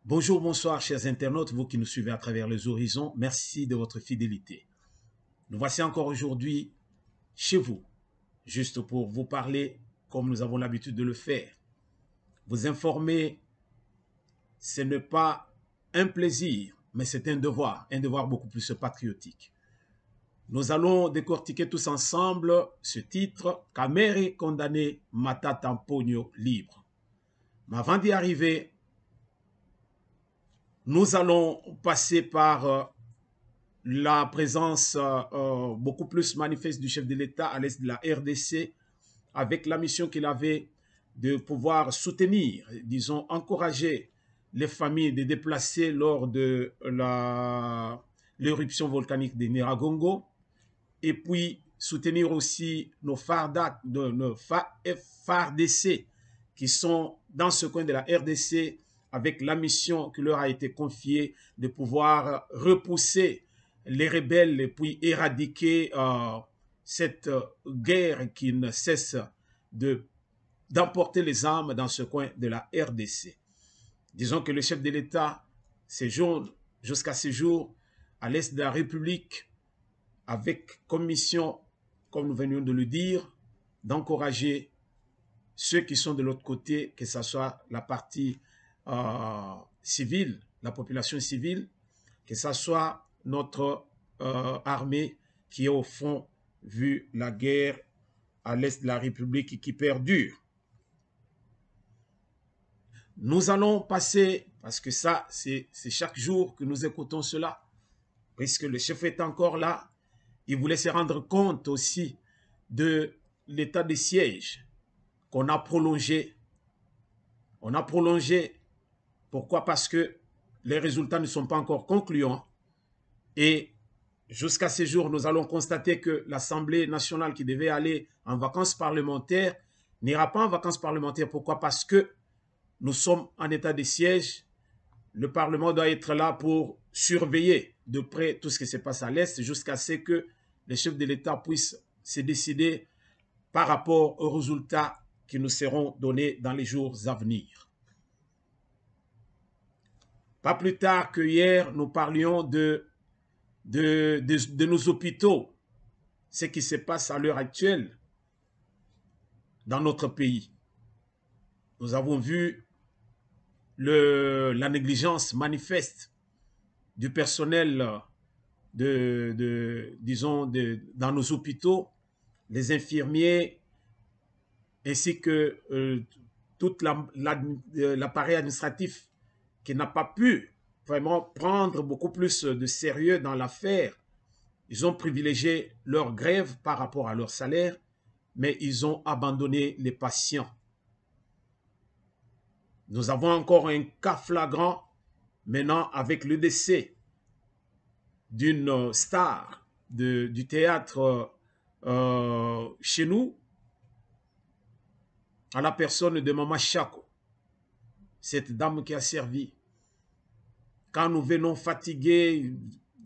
Bonjour, bonsoir, chers internautes, vous qui nous suivez à travers les horizons. Merci de votre fidélité. Nous voici encore aujourd'hui chez vous, juste pour vous parler comme nous avons l'habitude de le faire. Vous informer, ce n'est pas un plaisir, mais c'est un devoir beaucoup plus patriotique. Nous allons décortiquer tous ensemble ce titre, Kamere condamné, Mata Tamponio libre. Mais avant d'y arriver, nous allons passer par la présence beaucoup plus manifeste du chef de l'État à l'est de la RDC avec la mission qu'il avait de pouvoir soutenir, disons, encourager les familles des déplacés lors de l'éruption volcanique de Nyiragongo et puis soutenir aussi nos FARDC qui sont dans ce coin de la RDC avec la mission qui leur a été confiée de pouvoir repousser les rebelles et puis éradiquer cette guerre qui ne cesse d'emporter les armes dans ce coin de la RDC. Disons que le chef de l'État séjourne jusqu'à ce jour à l'est de la République avec comme mission, comme nous venions de le dire, d'encourager ceux qui sont de l'autre côté, que ce soit la partie civile, la population civile, que ce soit notre armée qui est au fond, vu la guerre à l'est de la République qui perdure. Nous allons passer, parce que ça, c'est chaque jour que nous écoutons cela, puisque le chef est encore là, il voulait se rendre compte aussi de l'état de siège qu'on a prolongé. On a prolongé. Pourquoi? Parce que les résultats ne sont pas encore concluants. Et jusqu'à ce jour, nous allons constater que l'Assemblée nationale qui devait aller en vacances parlementaires n'ira pas en vacances parlementaires. Pourquoi? Parce que nous sommes en état de siège. Le Parlement doit être là pour surveiller de près tout ce qui se passe à l'Est jusqu'à ce que les chefs de l'État puissent se décider par rapport aux résultats qui nous seront donnés dans les jours à venir. Pas plus tard que hier, nous parlions de nos hôpitaux, ce qui se passe à l'heure actuelle dans notre pays. Nous avons vu la négligence manifeste du personnel dans nos hôpitaux, les infirmiers, ainsi que tout l'appareil administratif qui n'a pas pu vraiment prendre beaucoup plus de sérieux dans l'affaire. Ils ont privilégié leur grève par rapport à leur salaire, mais ils ont abandonné les patients. Nous avons encore un cas flagrant maintenant avec le décès d'une star du théâtre chez nous, à la personne de Mama Chako, cette dame qui a servi. Quand nous venons fatigués,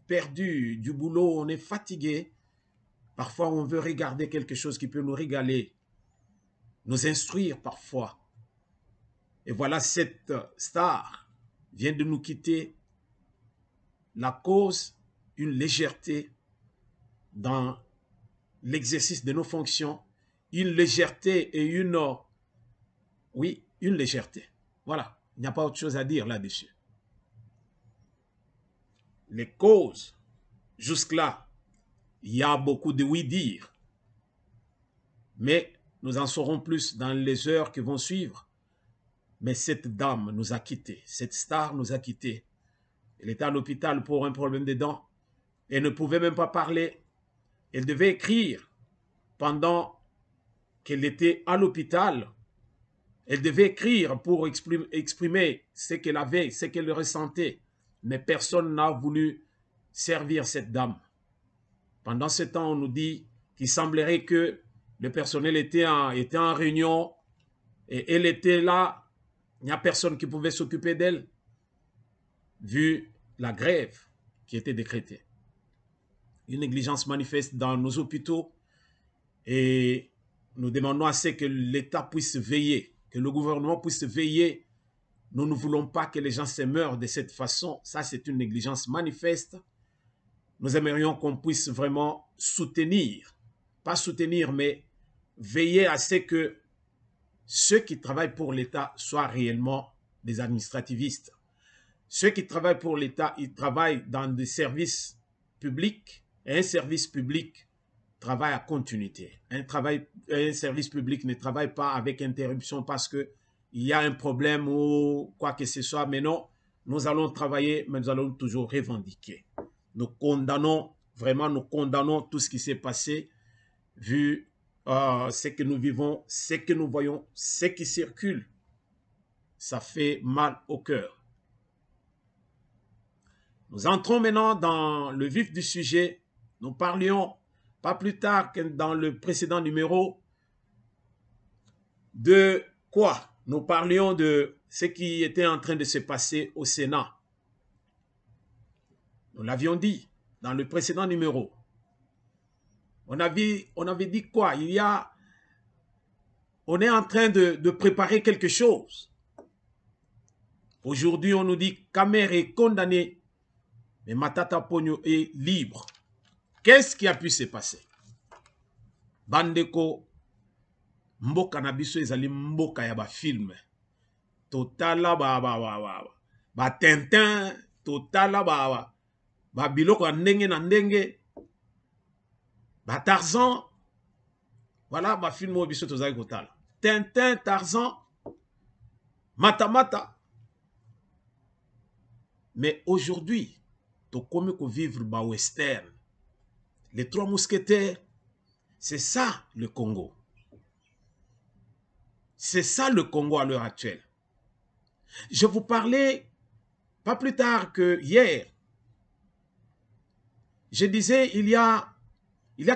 perdus du boulot, on est fatigué. Parfois, on veut regarder quelque chose qui peut nous régaler, nous instruire parfois. Et voilà, cette star vient de nous quitter. La cause, une légèreté dans l'exercice de nos fonctions, une légèreté et une légèreté. Voilà, il n'y a pas autre chose à dire là-dessus. Les causes, jusque-là, il y a beaucoup de oui-dire. Mais nous en saurons plus dans les heures qui vont suivre. Mais cette dame nous a quittés, cette star nous a quittés. Elle était à l'hôpital pour un problème de dents. Elle ne pouvait même pas parler. Elle devait écrire pendant qu'elle était à l'hôpital. Elle devait écrire pour exprimer ce qu'elle avait, ce qu'elle ressentait. Mais personne n'a voulu servir cette dame. Pendant ce temps, on nous dit qu'il semblerait que le personnel était en réunion et elle était là. Il n'y a personne qui pouvait s'occuper d'elle, vu la grève qui était décrétée. Une négligence manifeste dans nos hôpitaux et nous demandons à ce que l'État puisse veiller, que le gouvernement puisse veiller Nous ne voulons pas que les gens se meurent de cette façon. Ça, c'est une négligence manifeste. Nous aimerions qu'on puisse vraiment soutenir, pas soutenir, mais veiller à ce que ceux qui travaillent pour l'État soient réellement des administrativistes. Ceux qui travaillent pour l'État, ils travaillent dans des services publics, et un service public travaille à continuité. Un service public ne travaille pas avec interruption parce qu'il y a un problème ou quoi que ce soit. Mais non, nous allons travailler, mais nous allons toujours revendiquer. Nous condamnons, vraiment, nous condamnons tout ce qui s'est passé, vu ce que nous vivons, ce que nous voyons, ce qui circule. Ça fait mal au cœur. Nous entrons maintenant dans le vif du sujet. Nous parlions, pas plus tard que dans le précédent numéro, de quoi? Nous parlions de ce qui était en train de se passer au Sénat. Nous l'avions dit dans le précédent numéro. On avait dit quoi? On est en train de préparer quelque chose. Aujourd'hui, on nous dit Kamer est condamné, mais Matata Ponyo est libre. Qu'est-ce qui a pu se passer? Bandeko, mboka na biso ezali mboka ya ba film. Totala ba Tintin, totala ba biloko ndenge na ndenge. Ba Tarzan, voilà ba film o biso tozali kotala. Tintin, Tarzan, Mata. Mais aujourd'hui, tu comme qu'on vivre ba western. Les trois mousquetaires, c'est ça le Congo. C'est ça le Congo à l'heure actuelle. Je vous parlais pas plus tard que hier. Je disais, il y a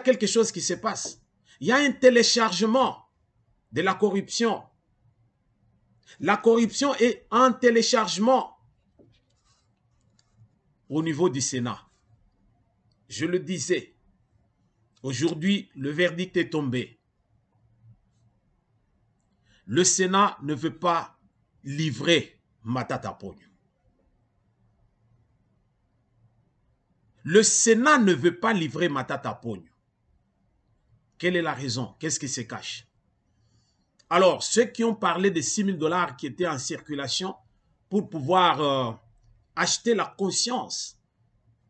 quelque chose qui se passe. Il y a un téléchargement de la corruption. La corruption est en téléchargement au niveau du Sénat. Je le disais, aujourd'hui, le verdict est tombé. Le Sénat ne veut pas livrer Matata Ponyo. Le Sénat ne veut pas livrer Matata Ponyo. Quelle est la raison? Qu'est-ce qui se cache? Alors, ceux qui ont parlé de 6 000 $ qui étaient en circulation pour pouvoir acheter la conscience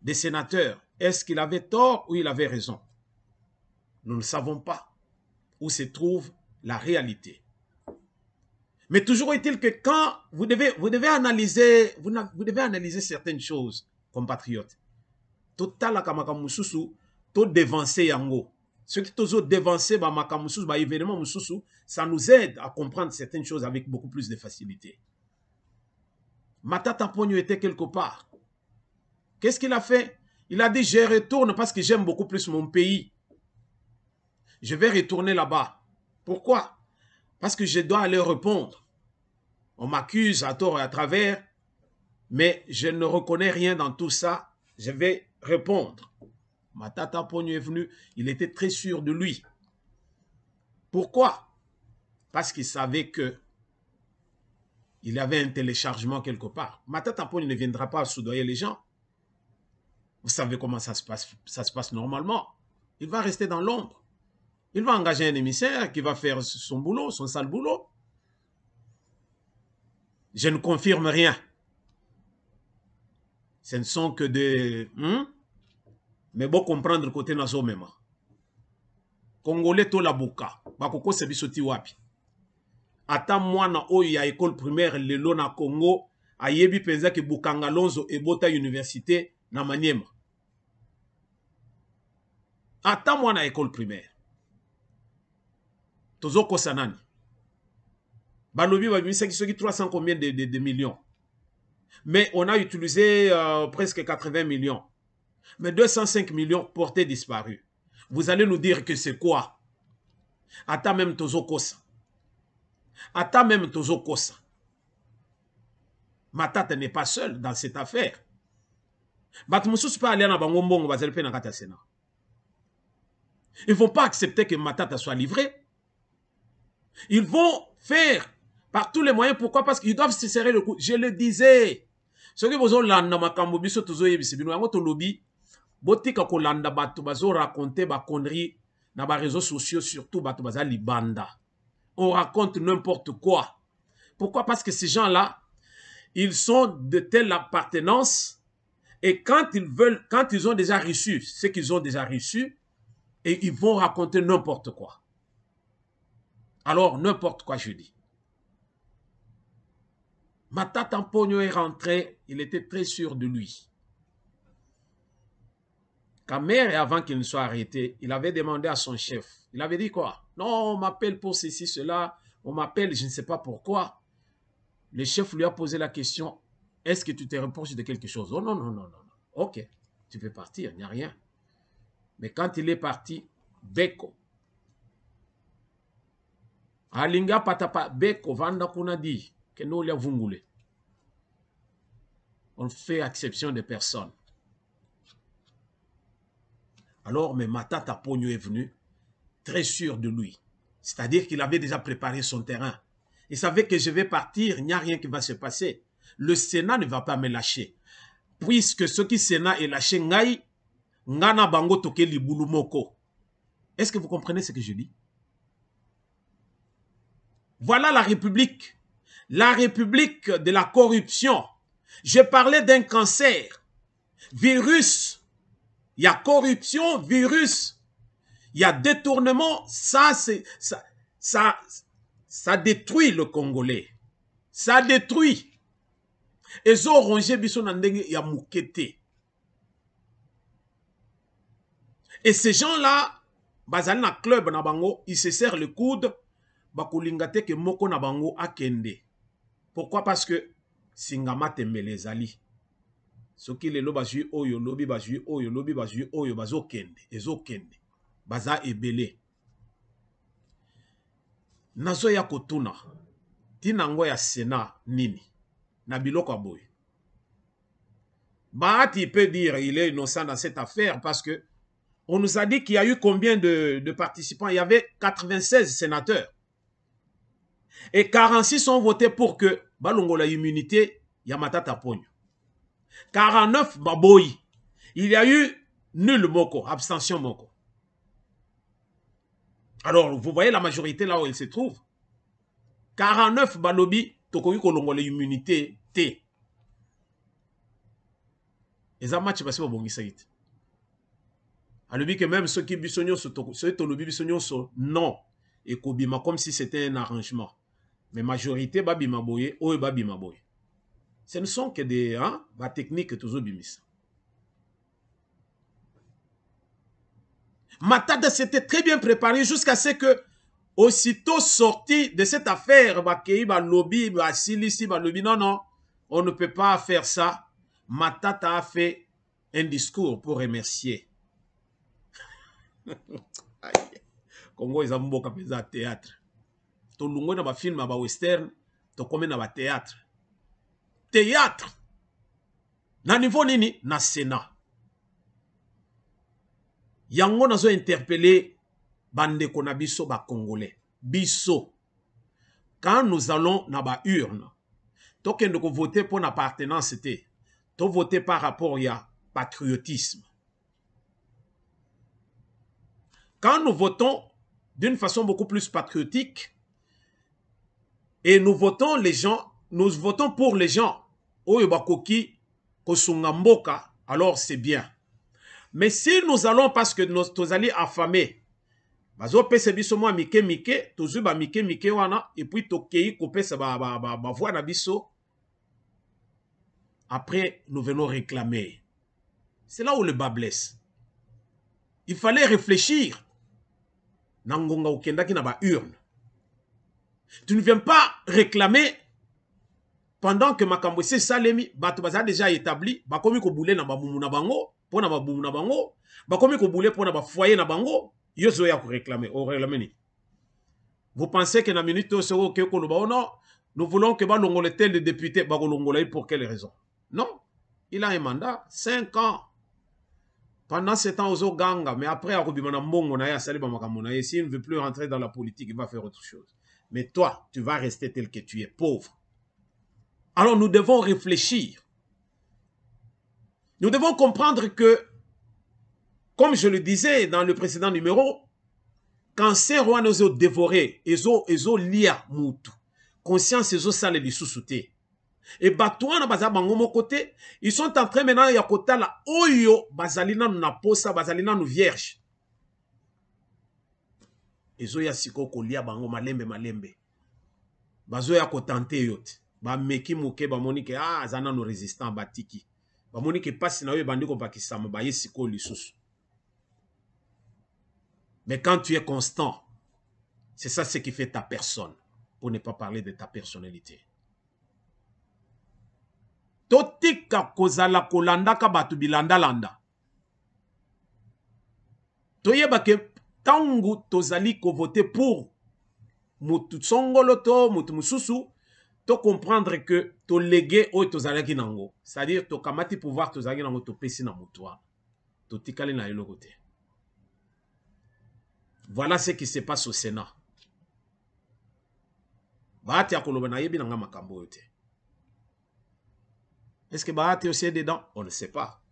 des sénateurs, est-ce qu'il avait tort ou il avait raison? Nous ne savons pas où se trouve la réalité. Mais toujours est-il que quand vous devez analyser certaines choses, compatriotes. Total kamakamususu, to devancer yango. Ceux qui ont devancé makamususu, événement mususu, ça nous aide à comprendre certaines choses avec beaucoup plus de facilité. Matata Ponyo était quelque part. Qu'est-ce qu'il a fait? Il a dit, je retourne parce que j'aime beaucoup plus mon pays. Je vais retourner là-bas. Pourquoi? Parce que je dois aller répondre. On m'accuse à tort et à travers, mais je ne reconnais rien dans tout ça. Je vais répondre. Matata Ponyo est venu, il était très sûr de lui. Pourquoi? Parce qu'il savait que il y avait un téléchargement quelque part. Matata Ponyo ne viendra pas soudoyer les gens. Vous savez comment ça se passe normalement. Il va rester dans l'ombre. Il va engager un émissaire qui va faire son boulot, son sale boulot. Je ne confirme rien. Ce ne sont que des... Mais bon comprendre le côté nazo même. Congolais to la buka. Bakoko se bisoti wapi. Ata mwana oyo ya école primaire lelo na Congo ayebi penza ki Bukanga Lonzo ebota université na Maniema. Ata mwana école primaire. Tozoko sanani. Balobi babimisa ki soki 300 combien de millions. Mais on a utilisé presque 80 millions. Mais 205 millions portés disparus. Vous allez nous dire que c'est quoi? Ata même Tozokosa. Ata même Tozokosa. Matata n'est pas seul dans cette affaire. Batmusus pas aller na bangombongo bazali pe na kata Sénat. Ils ne vont pas accepter que Matata soit livré. Ils vont faire Par tous les moyens. Pourquoi? Parce qu'ils doivent se serrer le cou. Je le disais. Ce que vous avez makambo biso tozo yebise bino yango to lobby botika ko landa bato bazo raconter ba conneries na ba réseaux sociaux, surtout bato baza libanda. On raconte n'importe quoi. Pourquoi? Parce que ces gens-là, ils sont de telle appartenance et quand ils ont déjà reçu ce qu'ils ont déjà reçu, et ils vont raconter n'importe quoi. Alors, n'importe quoi, je dis. Matata Ponyo est rentré, il était très sûr de lui. Kamer, avant qu'il ne soit arrêté, il avait demandé à son chef. Il avait dit quoi? Non, on m'appelle pour ceci, cela. On m'appelle, je ne sais pas pourquoi. Le chef lui a posé la question, est-ce que tu te reproches de quelque chose? Oh non, non, non, non. Ok, tu peux partir, il n'y a rien. Mais quand il est parti, Beko. Alinga patapa Beko, Vanda kuna dit que nous les vungule. On fait exception de personne. Alors, mais Matata Ponyo est venu, très sûr de lui. C'est-à-dire qu'il avait déjà préparé son terrain. Il savait que je vais partir, il n'y a rien qui va se passer. Le Sénat ne va pas me lâcher. Puisque ce qui Sénat est lâché, Ngai, Ngana Bango Toke Libulu Moko. Est-ce que vous comprenez ce que je dis? Voilà la République. La République de la corruption. Je parlais d'un cancer. Virus. Il y a corruption, virus. Il y a détournement. Ça détruit le Congolais. Ça détruit. Et zo rongé biso nandenge ya mukete. Et ces gens-là, bazali na club na bango, ils se serrent le coude, bakulingate ke moko na bango akende. Pourquoi? Parce que Singama tembele zali. Soki lelo bazui oyo, lobi bazui oyo, lobi bazui oyo, bazo kende, ezo kende. Baza ebele. Nazo ya kotuna. Tinango ya Sénat nini. Na biloko aboy. Bahati peut dire il est innocent dans cette affaire parce que on nous a dit qu'il y a eu combien de participants? Il y avait 96 sénateurs. Et 46 ont voté pour que Balongo la immunité Yamatata Ponyo. 49 Baboyi. Il y a eu nul moko, abstention moko. Alors, vous voyez la majorité là où elle se trouve. 49 Balobi, Tokoyi Kolongo la immunité T. Et ça match parce que bon gisaït. Alobi que même ceux qui bisogno ceux tolobi bisogno non et kobima comme si c'était un arrangement. Mais majorité babima boye ou babima boye. Ce ne sont que des techniques toujours bimis. Matata s'était très bien préparé jusqu'à ce que aussitôt sorti de cette affaire bakei ba lobby ba silisi ba lobby non, on ne peut pas faire ça. Matata a fait un discours pour remercier. Congo ils ont beaucoup de théâtre. To lungo na ba film ba western, to comme na ba théâtre. Théâtre. Na niveau nini na Sénat. Yango nazo interpeller bande kona biso ba Congolais. Biso. Quand nous allons na ba urne, to kende ko voter pour appartenance te. To voter par rapport à patriotisme. Quand nous votons d'une façon beaucoup plus patriotique, et nous votons les gens, nous votons pour les gens, Oyobakoki, Kosungamboka, alors c'est bien. Mais si nous allons parce que nous allons affamer, bazo pese biso mo mike mike, tozu ba mike mike wana, et puis tokei ko pese ba voix na biso. Après, nous venons réclamer. C'est là où le bas blesse. Il fallait réfléchir. Nangonga ukendaki na ba urne. Tu ne viens pas réclamer pendant que Makambo se salemi, bato baza déjà établi, bakomi ko boule na ba mumu na bango, pona ba bumu na bango, bakomi ko boule pona ba foyer na bango, yozo ya ko réclamer, o réclamer. Vous pensez que na minute o sero ke ko lo ba non, nous voulons que ba longole tel de député ba ko longola pour quelle raison? Non, il a un mandat 5 ans. Pendant 7 ans aux Ganga, mais après, s'il ne veut plus rentrer dans la politique, il va faire autre chose. Mais toi, tu vas rester tel que tu es, pauvre. Alors nous devons réfléchir. Nous devons comprendre que, comme je le disais dans le précédent numéro, quand ces rois nous ont dévorés, ils ont lié moutou. Conscience, ils ont salé les sous-soutés. Et batouana baza bangomo côté, ils sont en train maintenant ya kota la oyo bazalina na posa bazalina nu vierge. Ils ont ya siko kolia bango malembe. Bazo ya kotante yote. Ba meki muke ba monike zana no résistant batiki. Ba monike passe na yo bandiko bakisama ba yesiko lisusu. Mais quand tu es constant, c'est ça ce qui fait ta personne, pour ne pas parler de ta personnalité. Totika kozala kolanda ka batu bilanda landa. Toyeba ke tangu tozali ko voter pour mutu songolo to mutu mususu, to comprendre que to légué o tozalaki nango. C'est-à-dire to kamati pouvoir tozalaki nango to pesi na mutua. To tikali na yelo côté. Voilà ce qui se passe au Sénat. Bahati ya koloba na yebi nanga makambo yote. Est-ce que Bahati aussi est dedans? On ne sait pas.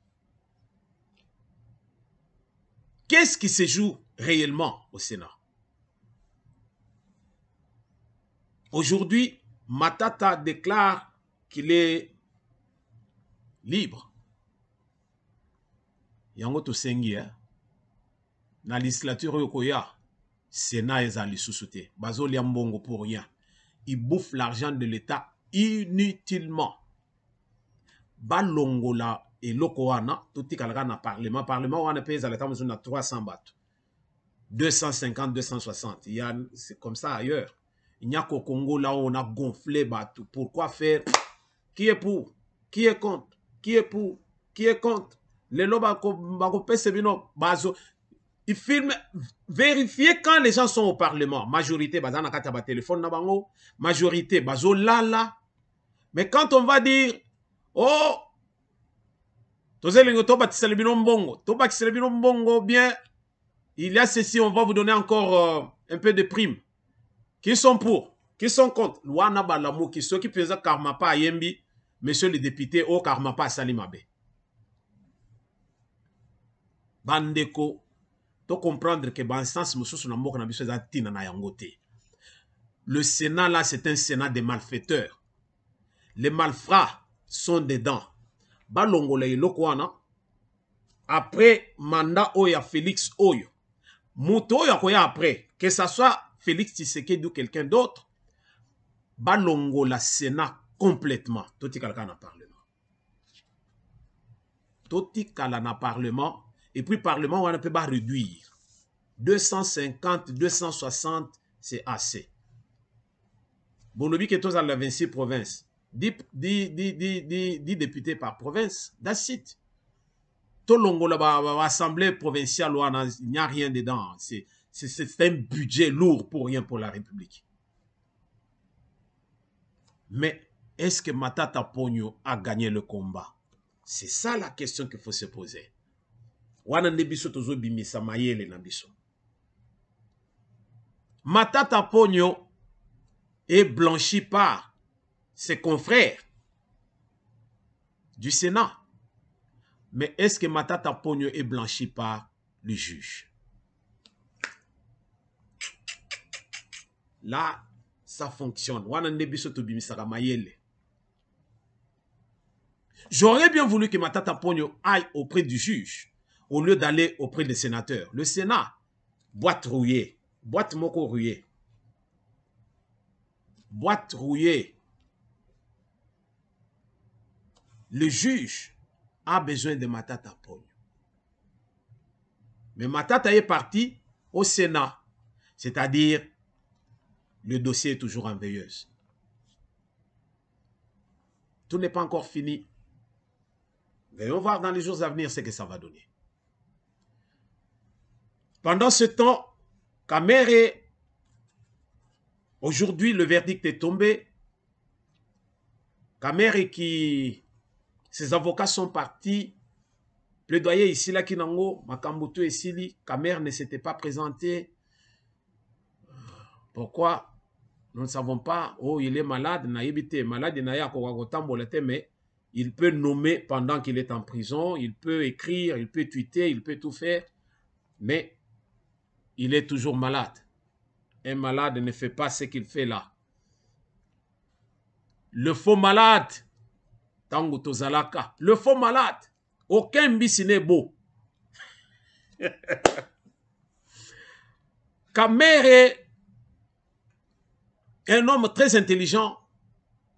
Qu'est-ce qui se joue réellement au Sénat? Aujourd'hui, Matata déclare qu'il est libre. Yango to sengi, na législature yokoya, Sénat ezali sous-souté. Bazo liambongo pour rien. Il bouffe l'argent de l'État inutilement. Balongola et lokoana, tout kalaka na parlement. Parlement, on a payé à l'État, on a 300 bateaux. 250, 260. C'est comme ça ailleurs. Il n'y a qu'au Congo, là, on a gonflé bateau. Pourquoi faire? Qui est pour? Qui est contre? Qui est pour? Qui est contre? Les lobes, il filme, vérifier quand les gens sont au Parlement. Majorité, bazana kataba téléphone na bango. Majorité, bazo lala. Mais quand on va dire, oh, bien, il y a ceci, on va vous donner encore un peu de prime. Qui sont pour? Qui sont contre? Luana Balamo, qui sont qui faisaient Karmapa Yembi, monsieur le député, oh Karmapa Salimabe. Bandeko, tu comprendre que le Sénat là, c'est un Sénat des malfaiteurs. Les malfrats sont dedans. Balongole lokwana. Après mandat oya Félix Oyo. Mouto oya après. Que ça soit Félix Tshisekedi ou quelqu'un d'autre. Balongola Sénat complètement. Toti kalaka na parlement. Toti kala na parlement. Et puis parlement, on ne peut pas réduire. 250, 260, c'est assez. Bolobi que tous à la 26 provinces. 10 députés par province. That's it. Tolongo la assemblée provinciale, il n'y a rien dedans. C'est un budget lourd pour rien pour la République. Mais est-ce que Matata Ponyo a gagné le combat? C'est ça la question qu'il faut se poser. Matata Ponyo est blanchi par ses confrères du Sénat. Mais est-ce que Matata Ponyo est blanchi par le juge? Là, ça fonctionne. J'aurais bien voulu que Matata Ponyo aille auprès du juge au lieu d'aller auprès des sénateurs. Le Sénat, boîte rouillée, boîte moko rouillée. Boîte rouillée. Le juge a besoin de Matata Ponyo. Mais Matata est parti au Sénat. C'est-à-dire, le dossier est toujours en veilleuse. Tout n'est pas encore fini. Voyons voir dans les jours à venir ce que ça va donner. Pendant ce temps, Kamere, aujourd'hui le verdict est tombé. Kamere qui, ses avocats sont partis. Plaidoyer ici, là, Kinango, Makambuto et Sili, Kamere ne s'était pas présenté. Pourquoi? Nous ne savons pas, oh, il est malade, malade, mais il peut nommer pendant qu'il est en prison, il peut écrire, il peut tweeter, il peut tout faire, mais il est toujours malade. Un malade ne fait pas ce qu'il fait là. Le faux malade, Tango Tozalaka, le faux malade, aucun bis n'est beau. Kamere est un homme très intelligent.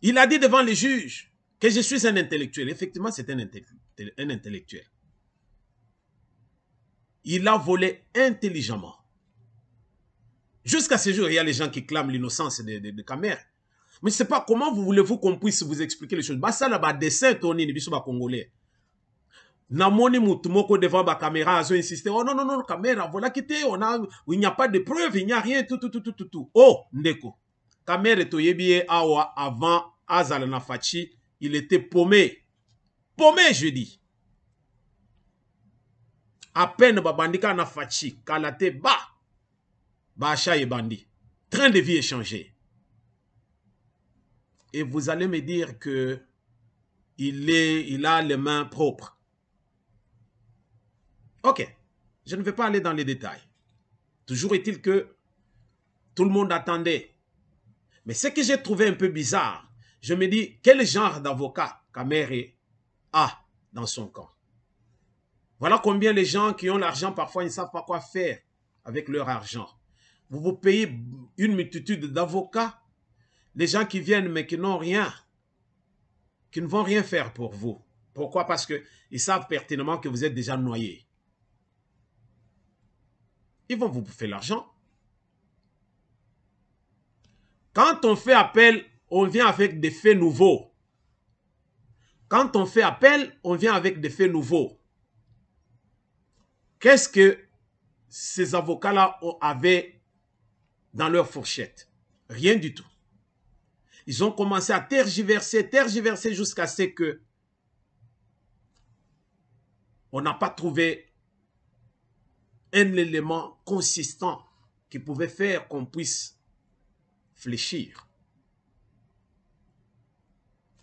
Il a dit devant les juges que je suis un intellectuel. Effectivement, c'est un intellectuel. Il a volé intelligemment. Jusqu'à ce jour, il y a les gens qui clament l'innocence de Kamere. Mais je ne sais pas comment voulez-vous qu'on puisse vous expliquer les choses. Bah, ça, là, dessin, Tony, ne biso ba Congolais. Namoni mutumoko devant la caméra, a insisté. Oh non, non, non, caméra, voilà qui était. Il n'y a pas de preuves, il n'y a rien, tout. Oh, Ndeko. Caméra toyebie awa avant Azal Nafachi, il était paumé. Paumé, je dis. À peine babandika Nafachi, kalate ba. Bacha et bandi. Train de vie échangé. Et vous allez me dire que il a les mains propres. Ok, je ne vais pas aller dans les détails. Toujours est-il que tout le monde attendait. Mais ce que j'ai trouvé un peu bizarre, je me dis, quel genre d'avocat Kamere a dans son camp? Voilà combien les gens qui ont l'argent, parfois, ils ne savent pas quoi faire avec leur argent. Vous vous payez une multitude d'avocats, les gens qui viennent mais qui n'ont rien, qui ne vont rien faire pour vous. Pourquoi? Parce qu'ils savent pertinemment que vous êtes déjà noyé. Ils vont vous bouffer l'argent. Quand on fait appel, on vient avec des faits nouveaux. Quand on fait appel, on vient avec des faits nouveaux. Qu'est-ce que ces avocats-là avaient dans leur fourchette? Rien du tout. Ils ont commencé à tergiverser jusqu'à ce que on n'a pas trouvé un élément consistant qui pouvait faire qu'on puisse fléchir.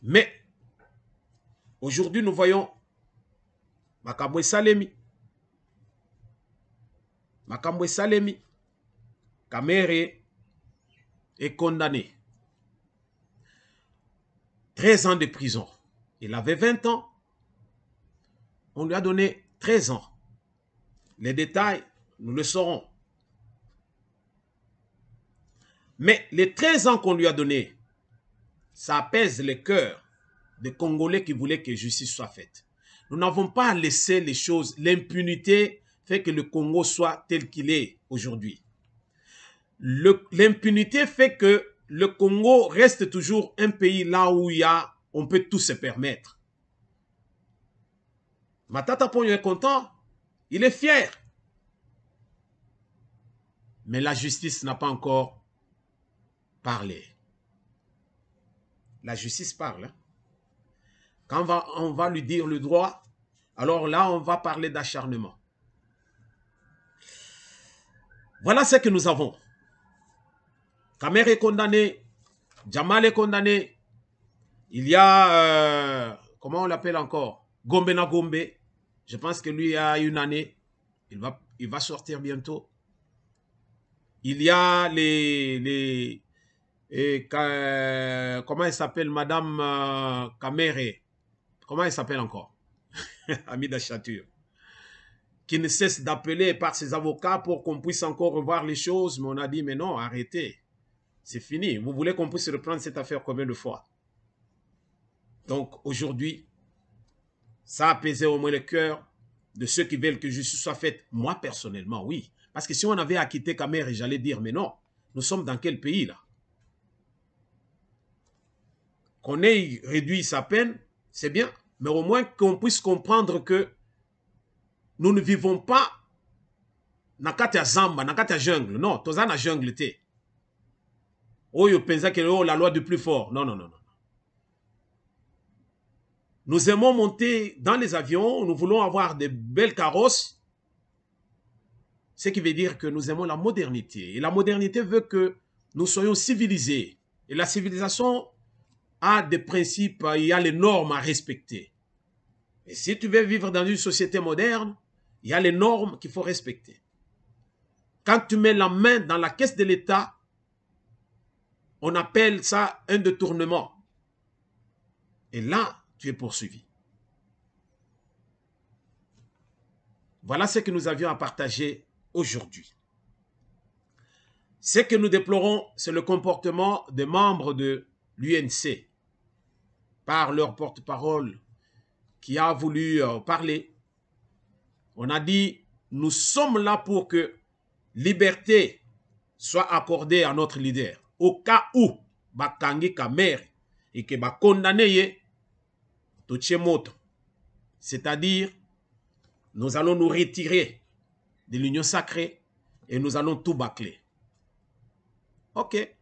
Mais aujourd'hui, nous voyons Makambwe Salemi. Makambwe Salemi, Kamere est condamné. 13 ans de prison. Il avait 20 ans. On lui a donné 13 ans. Les détails, nous le saurons. Mais les 13 ans qu'on lui a donnés, ça apaise le cœur des Congolais qui voulaient que justice soit faite. Nous n'avons pas laissé les choses, l'impunité fait que le Congo soit tel qu'il est aujourd'hui. L'impunité fait que le Congo reste toujours un pays là où on peut tout se permettre. Matata Ponyo est content, il est fier. Mais la justice n'a pas encore parlé. La justice parle. Hein? Quand on va lui dire le droit, alors là, on va parler d'acharnement. Voilà ce que nous avons. Kamere est condamné, Jamal est condamné. Il y a, comment on l'appelle encore? Gombe na Gombe. Je pense que lui a une année. Il va sortir bientôt. Il y a comment elle s'appelle, Madame Kamere? Comment elle s'appelle encore? Amida Chature. Qui ne cesse d'appeler par ses avocats pour qu'on puisse encore revoir les choses. Mais on a dit, mais non, arrêtez. C'est fini. Vous voulez qu'on puisse reprendre cette affaire combien de fois? Donc, aujourd'hui, ça a apaisé au moins le cœur de ceux qui veulent que justice soit faite. Moi, personnellement, oui. Parce que si on avait acquitté Kamere, j'allais dire, mais non, nous sommes dans quel pays, là? Qu'on ait réduit sa peine, c'est bien. Mais au moins qu'on puisse comprendre que nous ne vivons pas dans la zamba, dans la jungle. Non, tous dans la jungle, t'es. Oh, vous pensez que la loi du plus fort. Non, non, non, non. Nous aimons monter dans les avions, nous voulons avoir de belles carrosses. Ce qui veut dire que nous aimons la modernité. Et la modernité veut que nous soyons civilisés. Et la civilisation a des principes, il y a les normes à respecter. Et si tu veux vivre dans une société moderne, il y a les normes qu'il faut respecter. Quand tu mets la main dans la caisse de l'État, on appelle ça un détournement. Et là, tu es poursuivi. Voilà ce que nous avions à partager aujourd'hui. Ce que nous déplorons, c'est le comportement des membres de l'UNC par leur porte-parole qui a voulu parler. On a dit, nous sommes là pour que liberté soit accordée à notre leader. Au cas où, bakangi kamere et que ba condamné Tochemoto. C'est-à-dire, nous allons nous retirer de l'union sacrée et nous allons tout bâcler. Ok.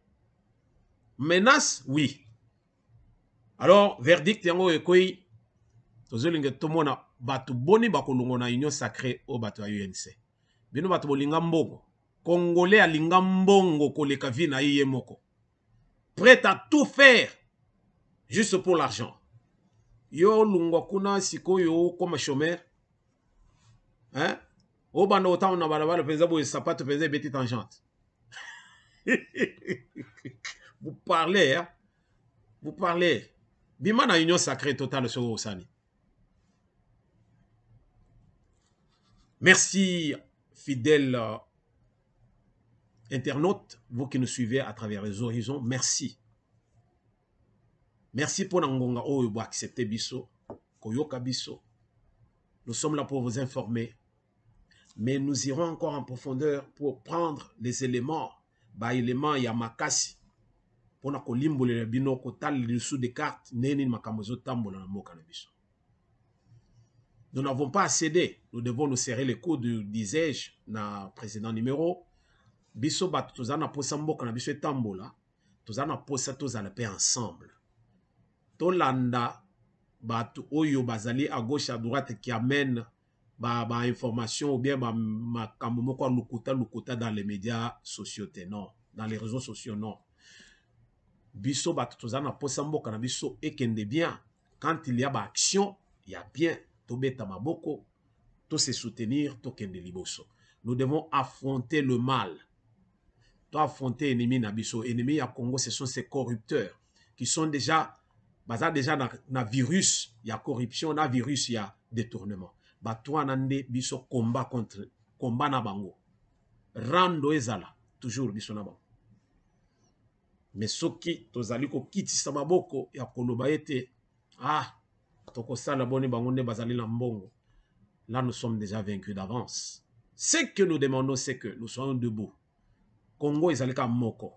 Menace, oui. Alors, verdict yango ekoi tozolinga tomona batu boni bakolongo na union sacrée au batu ya UNC. Bino batu bolinga mbongo. Congolais alinga mbongo koleka vi na ye moko. Prêt à tout faire juste pour l'argent. Yo lungwa kuna sikoyo comme chômeur. Hein? Au bando autant na balabala penza bo sapato penza beti tangente. Vous parlez, hein? Vous parlez. Bima na union sacrée totale sur Osani. Merci, fidèles internautes, vous qui nous suivez à travers les horizons. Merci. Merci pour Nangonga oh vous accepter biso, koyoka biso. Nous sommes là pour vous informer, mais nous irons encore en profondeur pour prendre les éléments, éléments yamakasi. Pour na kolimbole bino kotal dessous des cartes neni makamozo tambola na moka na biso. Nous n'avons pas à céder. Nous devons nous serrer les coudes, disais-je, na précédent numéro. Biso bat tozana posa mboka na biso etambola. Tozana posa tozala pe ensemble. Tolanda batu oyo bazali à gauche à droite qui amène ba information ou bien makambo moko lukuta dans les médias sociaux non, dans les réseaux sociaux non. Biso bat tozana posa mboka na biso ekende bien. Quand il y a action, il y a bien. Tobeta maboko, to se soutenir, to kende liboso. Nous devons affronter le mal. To affronter ennemi nabiso. Ennemi à Congo, ce sont ces corrupteurs qui sont déjà, déjà na virus, il y a corruption, na virus, il y a détournement. Batouan nande biso combat contre, combat na bango. Rando ezala, toujours biso na bango. Mais soki, tozali ko kiti sa maboko, ya koloba ete, là, nous sommes déjà vaincus d'avance. Ce que nous demandons, c'est que nous soyons debout. Congo ezali ka moko.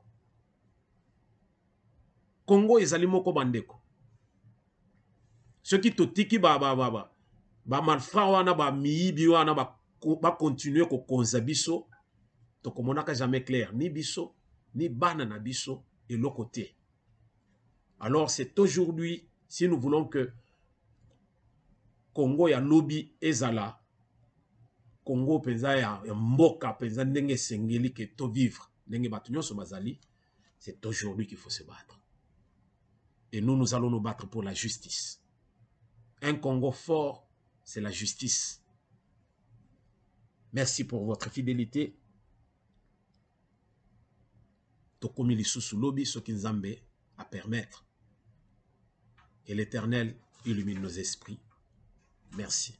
Congo ezali moko bandeko. Ceux qui totiki ba malfra wana ba miibi wana ba continuer ko konza biso, to komonaka jamais clair ni biso ni bana na biso et l'autre côté. Alors c'est aujourd'hui, si nous voulons que Congo ya lobby ezala, Congo penza ya mboka penza ndenge sengeli ke to vivre ndenge batu nyonso bazali, c'est aujourd'hui qu'il faut se battre. Et nous allons nous battre pour la justice. Un Congo fort, c'est la justice. Merci pour votre fidélité. Tokomi lisusu lobby soki nzambe à permettre. Et l'Éternel illumine nos esprits. Merci.